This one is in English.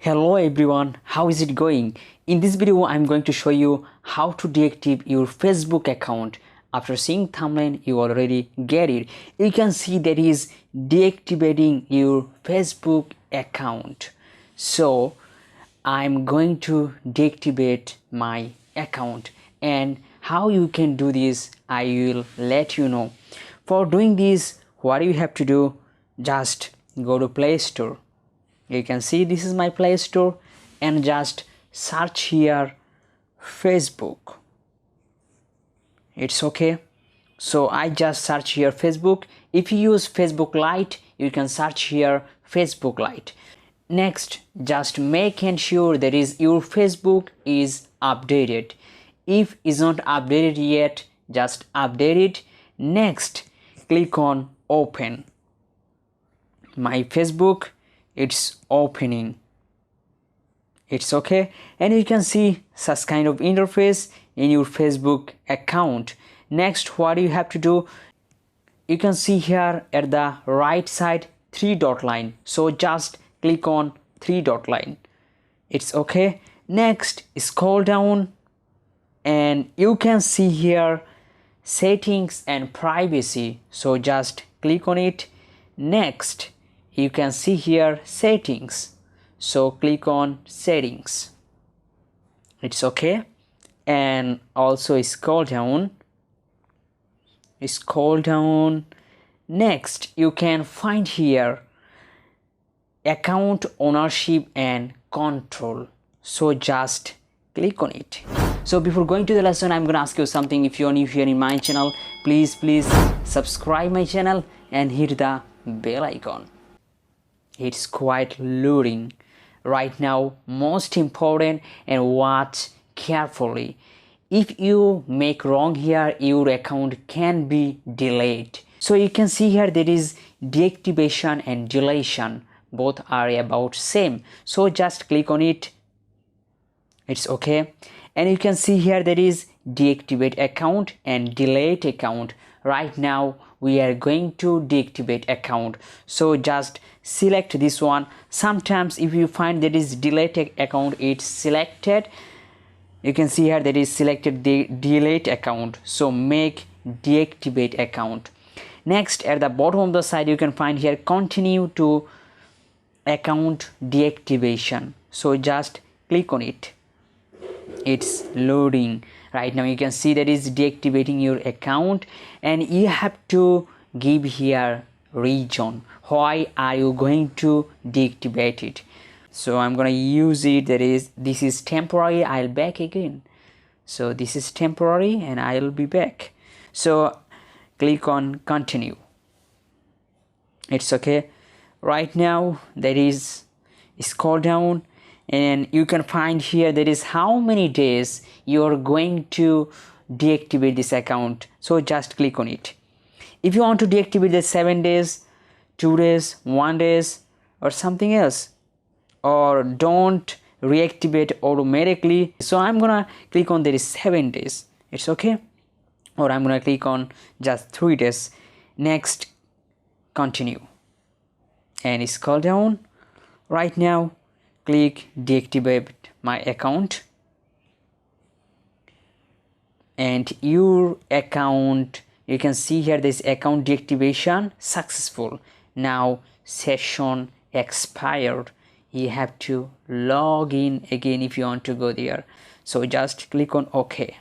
Hello everyone, how is it going? In this video I'm going to show you how to deactivate your Facebook account. After seeing thumbnail you already get it. You can see that is deactivating your Facebook account. So I'm going to deactivate my account, and how you can do this I will let you know. For doing this, what you have to do, just go to Play Store. You can see this is my Play Store, and just search here Facebook. It's okay. So I just search here Facebook. If you use Facebook Lite, you can search here Facebook Lite. Next, just make sure that is your Facebook is updated. If it's not updated yet, just update it. Next, click on open. My Facebook, it's opening. It's okay, and you can see such kind of interface in your Facebook account. Next, what you have to do, you can see here at the right side 3-dot line, so just click on 3-dot line. It's okay. Next, scroll down and you can see here settings and privacy, so just click on it. Next, you can see here settings, so click on settings. It's okay. And also scroll down. Next, you can find here account ownership and control, so just click on it. So before going to the lesson, I'm gonna ask you something. If you're new here in my channel, please subscribe my channel and hit the bell icon. It's quite luring right now. Most important, and watch carefully. If you make wrong here, your account can be delayed. So you can see here there is deactivation and deletion, both are about same, so just click on it. It's okay. And you can see here there is deactivate account and delete account. Right now we are going to deactivate account, so just select this one. Sometimes if you find that is delete account, it's selected. You can see here that is selected the delete account, so make deactivate account. Next, at the bottom of the side you can find here continue to account deactivation, so just click on it. It's loading right now. You can see that is deactivating your account, and you have to give here reason why are you going to deactivate it. So I'm gonna use it, that is this is temporary, I'll back again. So this is temporary and I'll be back. So click on continue. It's okay. Right now there is scroll down, and you can find here there is how many days you are going to deactivate this account, so just click on it. If you want to deactivate the 7 days, 2 days, 1 days, or something else, or don't reactivate automatically, so I'm gonna click on there is 7 days. It's okay. Or I'm gonna click on just 3 days. Next, continue and scroll down. Right now click deactivate my account, and your account, you can see here this account deactivation successful. Now session expired. You have to log in again if you want to go there, so just click on OK.